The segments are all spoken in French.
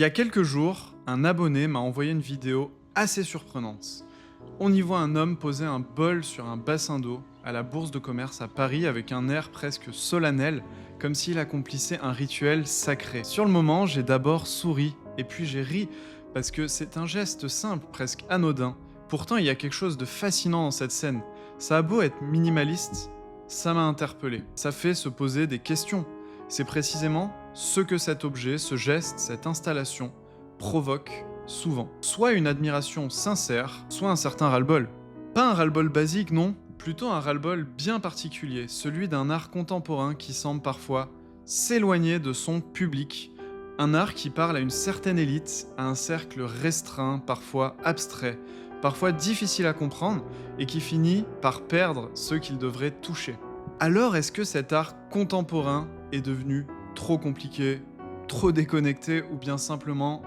Il y a quelques jours, un abonné m'a envoyé une vidéo assez surprenante. On y voit un homme poser un bol sur un bassin d'eau à la Bourse de commerce à Paris avec un air presque solennel, comme s'il accomplissait un rituel sacré. Sur le moment, j'ai d'abord souri, et puis j'ai ri, parce que c'est un geste simple, presque anodin. Pourtant, il y a quelque chose de fascinant dans cette scène. Ça a beau être minimaliste, ça m'a interpellé. Ça fait se poser des questions. C'est précisément ce que cet objet, ce geste, cette installation provoque souvent. Soit une admiration sincère, soit un certain ras-le-bol. Pas un ras-le-bol basique, non, plutôt un ras-le-bol bien particulier, celui d'un art contemporain qui semble parfois s'éloigner de son public. Un art qui parle à une certaine élite, à un cercle restreint, parfois abstrait, parfois difficile à comprendre, et qui finit par perdre ceux qu'il devrait toucher. Alors est-ce que cet art contemporain est devenu trop compliqué, trop déconnecté, ou bien simplement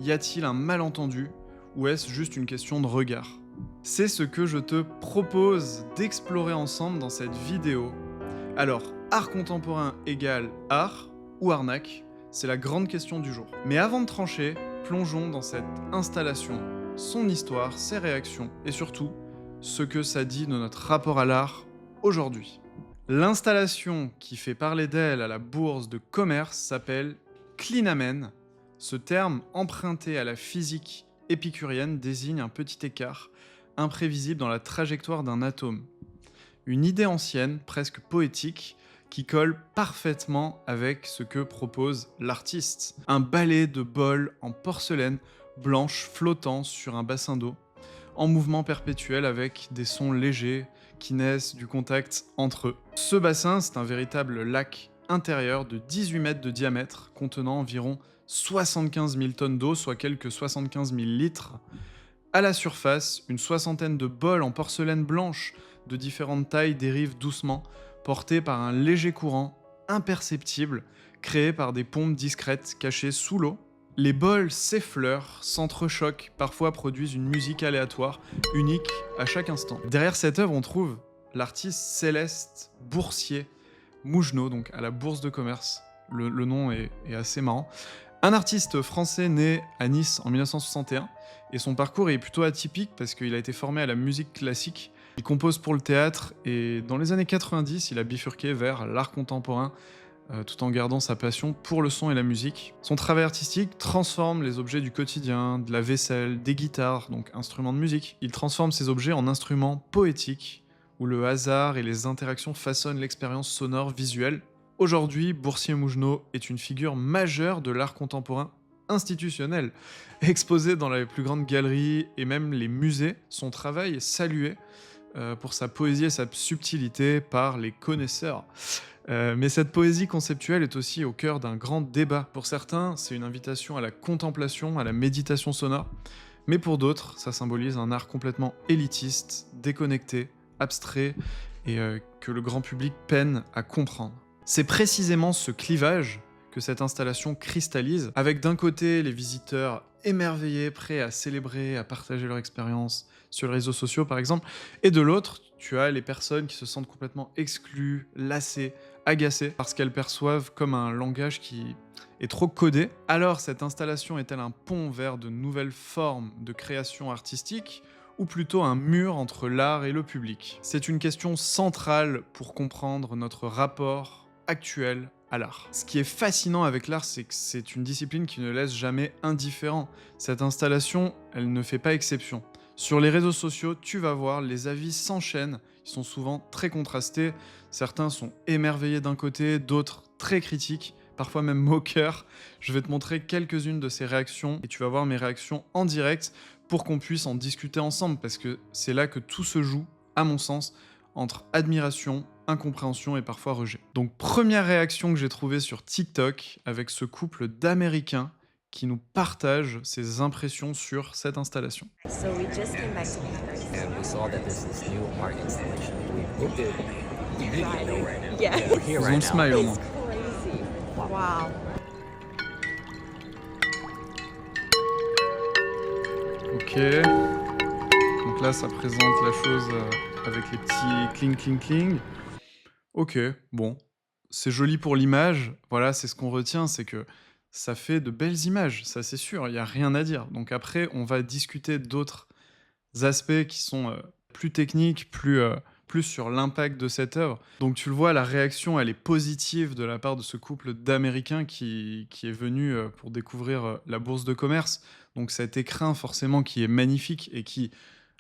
y a-t-il un malentendu, ou est-ce juste une question de regard? C'est ce que je te propose d'explorer ensemble dans cette vidéo. Alors, art contemporain égale art ou arnaque? C'est la grande question du jour. Mais avant de trancher, plongeons dans cette installation, son histoire, ses réactions, et surtout, ce que ça dit de notre rapport à l'art aujourd'hui. L'installation qui fait parler d'elle à la Bourse de commerce s'appelle Clinamen. Ce terme, emprunté à la physique épicurienne, désigne un petit écart, imprévisible dans la trajectoire d'un atome. Une idée ancienne, presque poétique, qui colle parfaitement avec ce que propose l'artiste. Un balai de bols en porcelaine blanche flottant sur un bassin d'eau, en mouvement perpétuel avec des sons légers qui naissent du contact entre eux. Ce bassin, c'est un véritable lac intérieur de 18 mètres de diamètre, contenant environ 75 000 tonnes d'eau, soit quelques 75 000 litres. À la surface, une soixantaine de bols en porcelaine blanche de différentes tailles dérivent doucement, portés par un léger courant imperceptible, créé par des pompes discrètes cachées sous l'eau. Les bols s'effleurent, s'entrechoquent, parfois produisent une musique aléatoire, unique à chaque instant. Derrière cette œuvre, on trouve l'artiste Céleste Boursier Mougenot, donc à la Bourse de commerce. Le nom est assez marrant. Un artiste français né à Nice en 1961, et son parcours est plutôt atypique parce qu'il a été formé à la musique classique. Il compose pour le théâtre, et dans les années 90, il a bifurqué vers l'art contemporain, tout en gardant sa passion pour le son et la musique. Son travail artistique transforme les objets du quotidien, de la vaisselle, des guitares, donc instruments de musique. Il transforme ces objets en instruments poétiques, où le hasard et les interactions façonnent l'expérience sonore visuelle. Aujourd'hui, Boursier Mougenot est une figure majeure de l'art contemporain institutionnel. Exposé dans les plus grandes galeries et même les musées, son travail est salué pour sa poésie et sa subtilité par les connaisseurs. Mais cette poésie conceptuelle est aussi au cœur d'un grand débat. Pour certains, c'est une invitation à la contemplation, à la méditation sonore, mais pour d'autres, ça symbolise un art complètement élitiste, déconnecté, abstrait, et que le grand public peine à comprendre. C'est précisément ce clivage que cette installation cristallise, avec d'un côté les visiteurs émerveillés, prêts à célébrer, à partager leur expérience sur les réseaux sociaux par exemple, et de l'autre, tu as les personnes qui se sentent complètement exclues, lassées, agacées, parce qu'elles perçoivent comme un langage qui est trop codé. Alors cette installation est-elle un pont vers de nouvelles formes de création artistique, ou plutôt un mur entre l'art et le public? C'est une question centrale pour comprendre notre rapport actuel à l'art. Ce qui est fascinant avec l'art, c'est que c'est une discipline qui ne laisse jamais indifférent. Cette installation, elle ne fait pas exception. Sur les réseaux sociaux, tu vas voir, les avis s'enchaînent, ils sont souvent très contrastés. Certains sont émerveillés d'un côté, d'autres très critiques, parfois même moqueurs. Je vais te montrer quelques-unes de ces réactions, et tu vas voir mes réactions en direct pour qu'on puisse en discuter ensemble, parce que c'est là que tout se joue, à mon sens, entre admiration, incompréhension et parfois rejet. Donc première réaction que j'ai trouvée sur TikTok avec ce couple d'Américains qui nous partagent ses impressions sur cette installation. So we just came back to Paris. And we saw that there's this new art installation. We booked it. You need to know right now. Yeah. We're here Ils ont right le now. smile au moins. It's crazy. Wow. Ok. Donc là, ça présente la chose avec les petits cling cling cling. Ok, bon. C'est joli pour l'image. Voilà, c'est ce qu'on retient, c'est que ça fait de belles images, ça c'est sûr, il y a rien à dire. Donc après, on va discuter d'autres aspects qui sont, plus techniques, plus sur l'impact de cette œuvre. Donc tu le vois, la réaction, elle est positive de la part de ce couple d'Américains qui est venu, pour découvrir, la bourse de commerce. Donc cet écrin forcément qui est magnifique et qui,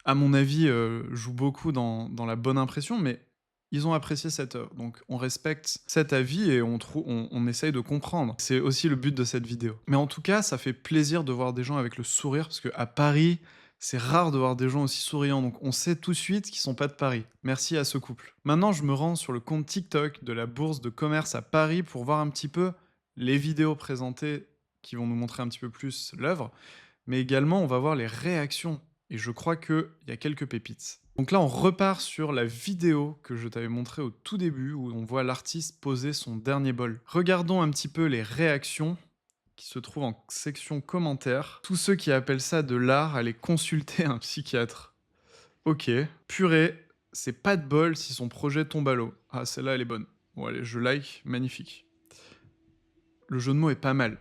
à mon avis, joue beaucoup dans la bonne impression, mais ils ont apprécié cette œuvre. Donc on respecte cet avis et on essaye de comprendre. C'est aussi le but de cette vidéo. Mais en tout cas, ça fait plaisir de voir des gens avec le sourire parce qu'à Paris, c'est rare de voir des gens aussi souriants, donc on sait tout de suite qu'ils sont pas de Paris. Merci à ce couple. Maintenant, je me rends sur le compte TikTok de la Bourse de commerce à Paris pour voir un petit peu les vidéos présentées qui vont nous montrer un petit peu plus l'œuvre, mais également on va voir les réactions. Et je crois qu'il y a quelques pépites. Donc là, on repart sur la vidéo que je t'avais montrée au tout début où on voit l'artiste poser son dernier bol. Regardons un petit peu les réactions qui se trouvent en section commentaires. Tous ceux qui appellent ça de l'art, allez consulter un psychiatre. Ok. Purée, c'est pas de bol si son projet tombe à l'eau. Ah, celle-là, elle est bonne. Bon, allez, je like, magnifique. Le jeu de mots est pas mal,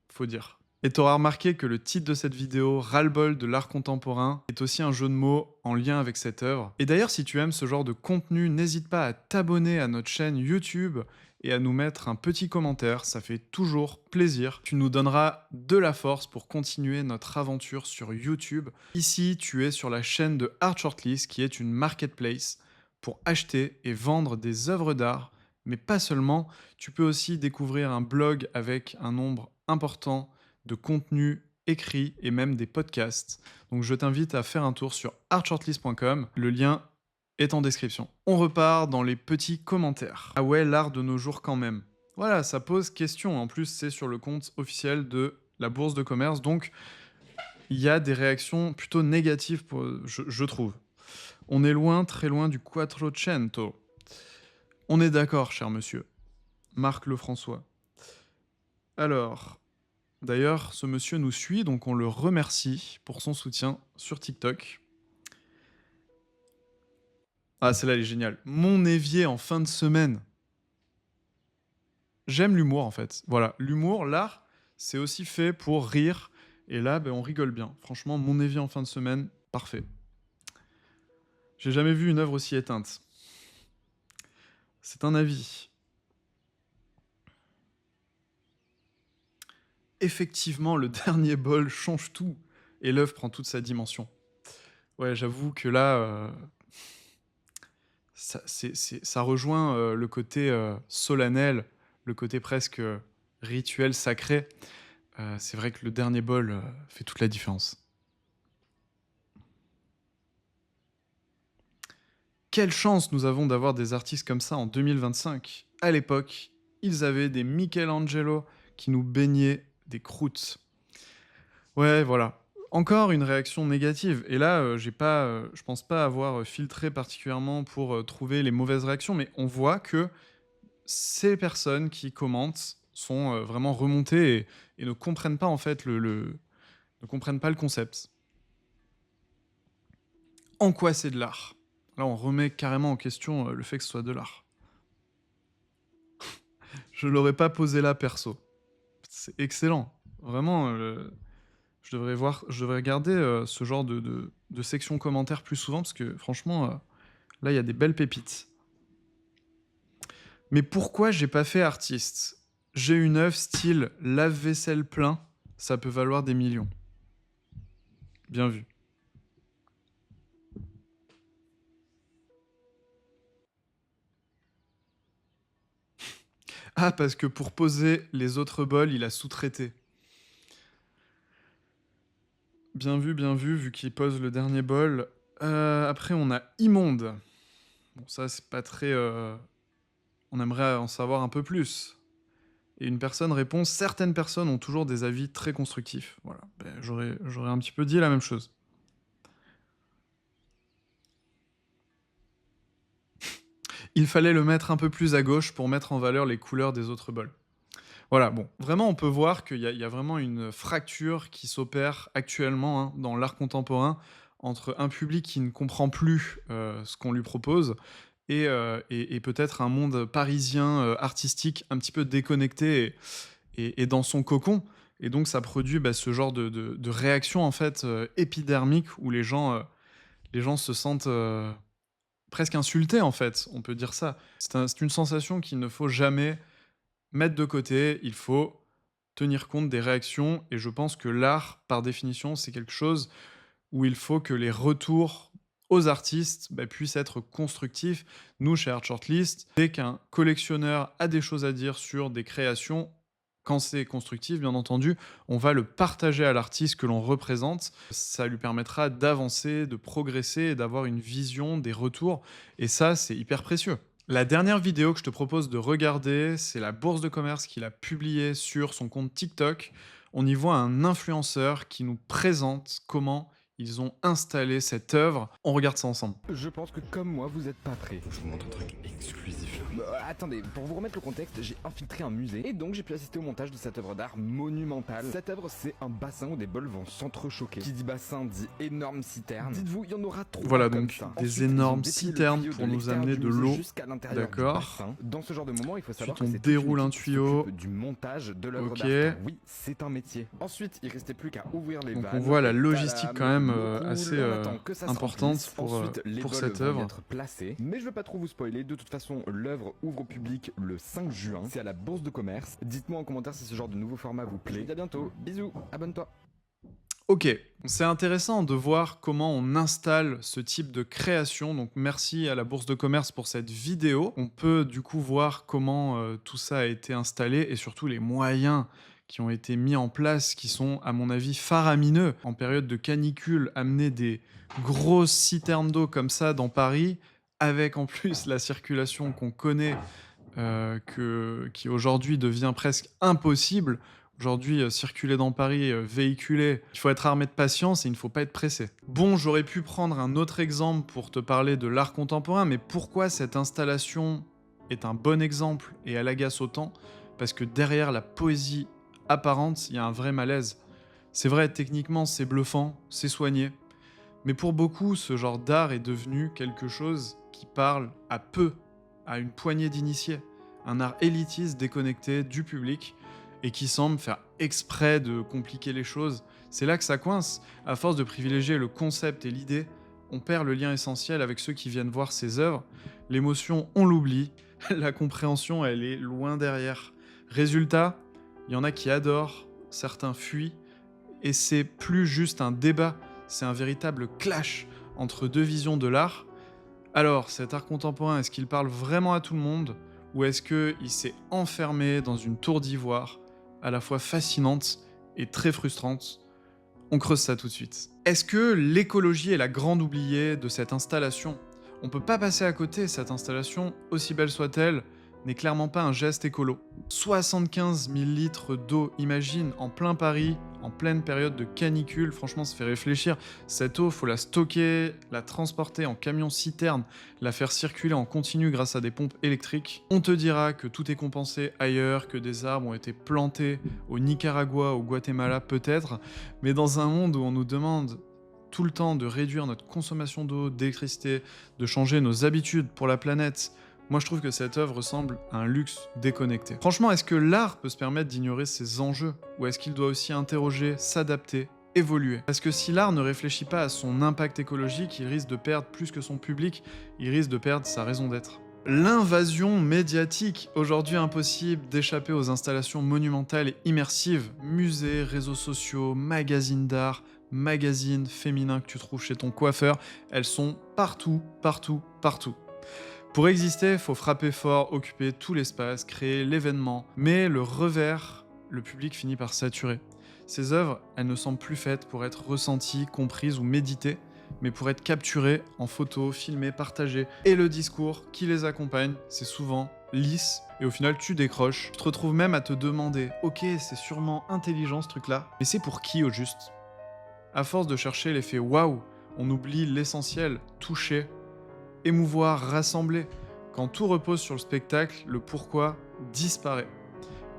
faut dire. Et t'auras remarqué que le titre de cette vidéo, Ras-le-bol de l'art contemporain, est aussi un jeu de mots en lien avec cette œuvre. Et d'ailleurs, si tu aimes ce genre de contenu, n'hésite pas à t'abonner à notre chaîne YouTube et à nous mettre un petit commentaire, ça fait toujours plaisir. Tu nous donneras de la force pour continuer notre aventure sur YouTube. Ici, tu es sur la chaîne de Art Shortlist, qui est une marketplace pour acheter et vendre des œuvres d'art, mais pas seulement. Tu peux aussi découvrir un blog avec un nombre important de contenus écrits et même des podcasts. Donc je t'invite à faire un tour sur artshortlist.com. Le lien est en description. On repart dans les petits commentaires. Ah ouais, l'art de nos jours quand même. Voilà, ça pose question. En plus, c'est sur le compte officiel de la Bourse de commerce. Donc, il y a des réactions plutôt négatives, je trouve. On est loin, très loin du Quattrocento. On est d'accord, cher monsieur. Marc Lefrançois. Alors, d'ailleurs, ce monsieur nous suit, donc on le remercie pour son soutien sur TikTok. Ah, celle-là, elle est géniale. Mon évier en fin de semaine. J'aime l'humour, en fait. Voilà, l'humour, l'art, c'est aussi fait pour rire. Et là, ben, on rigole bien. Franchement, mon évier en fin de semaine, parfait. J'ai jamais vu une œuvre aussi éteinte. C'est un avis. Effectivement, le dernier bol change tout. Et l'œuvre prend toute sa dimension. Ouais, j'avoue que là, ça rejoint le côté solennel, le côté presque rituel, sacré. C'est vrai que le dernier bol fait toute la différence. Quelle chance nous avons d'avoir des artistes comme ça en 2025. À l'époque, ils avaient des Michelangelo qui nous baignaient des croûtes. Ouais, voilà. Encore une réaction négative. Et là, je pense pas avoir filtré particulièrement pour trouver les mauvaises réactions, mais on voit que ces personnes qui commentent sont vraiment remontées et ne comprennent pas en fait ne comprennent pas le concept. En quoi c'est de l'art? Là, on remet carrément en question le fait que ce soit de l'art. Je l'aurais pas posé là perso. C'est excellent. Vraiment, je devrais regarder ce genre de section commentaires plus souvent parce que franchement, là, il y a des belles pépites. Mais pourquoi j'ai pas fait artiste? J'ai une œuvre style lave-vaisselle plein, ça peut valoir des millions. Bien vu. Ah, parce que pour poser les autres bols, il a sous-traité. Bien vu qu'il pose le dernier bol. Après, on a Immonde. Bon, ça, c'est pas très... On aimerait en savoir un peu plus. Et une personne répond, certaines personnes ont toujours des avis très constructifs. Voilà, ben, j'aurais un petit peu dit la même chose. Il fallait le mettre un peu plus à gauche pour mettre en valeur les couleurs des autres bols. Voilà, bon, vraiment, on peut voir qu'il y a vraiment une fracture qui s'opère actuellement hein, dans l'art contemporain entre un public qui ne comprend plus ce qu'on lui propose et peut-être un monde parisien artistique un petit peu déconnecté est dans son cocon. Et donc ça produit ce genre de réaction en fait épidermique où les gens se sentent presque insultés en fait, on peut dire ça. C'est une sensation qu'il ne faut jamais mettre de côté, il faut tenir compte des réactions et je pense que l'art, par définition, c'est quelque chose où il faut que les retours aux artistes puissent être constructifs. Nous, chez Art Shortlist, dès qu'un collectionneur a des choses à dire sur des créations, quand c'est constructif, bien entendu, on va le partager à l'artiste que l'on représente. Ça lui permettra d'avancer, de progresser et d'avoir une vision des retours. Et ça, c'est hyper précieux. La dernière vidéo que je te propose de regarder, c'est la Bourse de commerce qu'il a publiée sur son compte TikTok. On y voit un influenceur qui nous présente comment ils ont installé cette œuvre. On regarde ça ensemble. Je pense que comme moi, vous êtes pas prêts. Je vous montre un truc exclusif là. Attendez, pour vous remettre le contexte, j'ai infiltré un musée et donc j'ai pu assister au montage de cette œuvre d'art monumentale. Cette œuvre, c'est un bassin où des bols vont s'entrechoquer. Qui dit bassin dit énorme citerne. Dites-vous, il y en aura trop. Voilà comme donc ça. des Ensuite, ils ont énormes déplié le citernes tuyau pour de nous l'extérieur amener du de musée l'eau. jusqu'à l'intérieur du D'accord. bassin. Dans ce genre de moment, il faut savoir on que c'est déroule toute une un équipe qui tuyau. s'occupe du montage de l'œuvre Ok. d'art. Oui, c'est un métier. Ensuite, il restait plus qu'à ouvrir les Donc vannes. on voit la Et logistique tadam, quand même le coup, assez l'on attend que ça se importante remplisse. pour Ensuite, les bols cette vont y œuvre. être placés. Mais je veux pas trop vous spoiler. De toute façon, l'œuvre ouvre au public le 5 juin. C'est à la Bourse de commerce. Dites-moi en commentaire si ce genre de nouveau format vous plaît. Je vous dis à bientôt. Bisous. Abonne-toi. Ok, c'est intéressant de voir comment on installe ce type de création. Donc merci à la Bourse de commerce pour cette vidéo. On peut du coup voir comment tout ça a été installé et surtout les moyens qui ont été mis en place, qui sont à mon avis faramineux. En période de canicule, amener des grosses citernes d'eau comme ça dans Paris, avec en plus la circulation qu'on connaît, qui aujourd'hui devient presque impossible. Aujourd'hui, circuler dans Paris, véhiculer, il faut être armé de patience et il ne faut pas être pressé. Bon, j'aurais pu prendre un autre exemple pour te parler de l'art contemporain, mais pourquoi cette installation est un bon exemple et elle agace autant? Parce que derrière la poésie apparente, il y a un vrai malaise. C'est vrai, techniquement, c'est bluffant, c'est soigné, mais pour beaucoup, ce genre d'art est devenu quelque chose qui parle à peu, à une poignée d'initiés. Un art élitiste déconnecté du public et qui semble faire exprès de compliquer les choses. C'est là que ça coince. À force de privilégier le concept et l'idée, on perd le lien essentiel avec ceux qui viennent voir ces œuvres. L'émotion, on l'oublie. La compréhension, elle est loin derrière. Résultat, il y en a qui adorent, certains fuient, et c'est plus juste un débat, c'est un véritable clash entre deux visions de l'art. Alors, cet art contemporain, est-ce qu'il parle vraiment à tout le monde, ou est-ce qu'il s'est enfermé dans une tour d'ivoire à la fois fascinante et très frustrante? On creuse ça tout de suite. Est-ce que l'écologie est la grande oubliée de cette installation? On peut pas passer à côté, cette installation, aussi belle soit-elle, n'est clairement pas un geste écolo. 75 000 litres d'eau, imagine, en plein Paris, en pleine période de canicule, franchement ça fait réfléchir. Cette eau, faut la stocker, la transporter en camion-citerne, la faire circuler en continu grâce à des pompes électriques. On te dira que tout est compensé ailleurs, que des arbres ont été plantés au Nicaragua, au Guatemala peut-être, mais dans un monde où on nous demande tout le temps de réduire notre consommation d'eau, d'électricité, de changer nos habitudes pour la planète, moi je trouve que cette œuvre ressemble à un luxe déconnecté. Franchement, est-ce que l'art peut se permettre d'ignorer ces enjeux? Ou est-ce qu'il doit aussi interroger, s'adapter, évoluer? Parce que si l'art ne réfléchit pas à son impact écologique, il risque de perdre plus que son public, il risque de perdre sa raison d'être. L'invasion médiatique. Aujourd'hui impossible d'échapper aux installations monumentales et immersives. Musées, réseaux sociaux, magazines d'art, magazines féminins que tu trouves chez ton coiffeur, elles sont partout, partout, partout. Pour exister, il faut frapper fort, occuper tout l'espace, créer l'événement. Mais le revers, le public finit par saturer. Ces œuvres, elles ne semblent plus faites pour être ressenties, comprises ou méditées, mais pour être capturées en photo, filmées, partagées. Et le discours qui les accompagne, c'est souvent lisse, et au final tu décroches. Tu te retrouves même à te demander, ok, c'est sûrement intelligent ce truc-là, mais c'est pour qui au juste? À force de chercher l'effet waouh, on oublie l'essentiel, toucher, émouvoir, rassembler. Quand tout repose sur le spectacle, le pourquoi disparaît.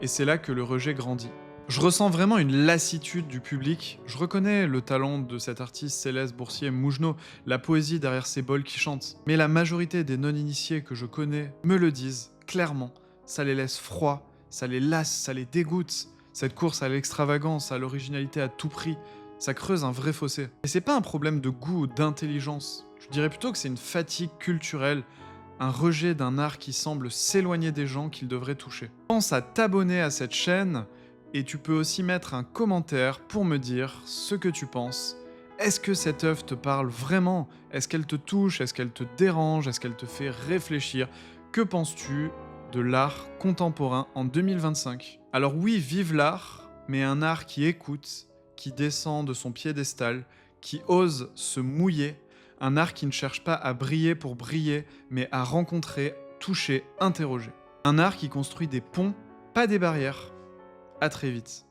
Et c'est là que le rejet grandit. Je ressens vraiment une lassitude du public. Je reconnais le talent de cet artiste Céleste Boursier-Mougenot, la poésie derrière ces bols qui chantent. Mais la majorité des non-initiés que je connais me le disent clairement. Ça les laisse froids, ça les lasse, ça les dégoûte. Cette course à l'extravagance, à l'originalité à tout prix, ça creuse un vrai fossé. Et c'est pas un problème de goût ou d'intelligence. Je dirais plutôt que c'est une fatigue culturelle, un rejet d'un art qui semble s'éloigner des gens qu'il devrait toucher. Pense à t'abonner à cette chaîne et tu peux aussi mettre un commentaire pour me dire ce que tu penses. Est-ce que cette œuvre te parle vraiment? Est-ce qu'elle te touche? Est-ce qu'elle te dérange? Est-ce qu'elle te fait réfléchir? Que penses-tu de l'art contemporain en 2025? Alors oui, vive l'art, mais un art qui écoute, qui descend de son piédestal, qui ose se mouiller, un art qui ne cherche pas à briller pour briller, mais à rencontrer, toucher, interroger. Un art qui construit des ponts, pas des barrières. À très vite.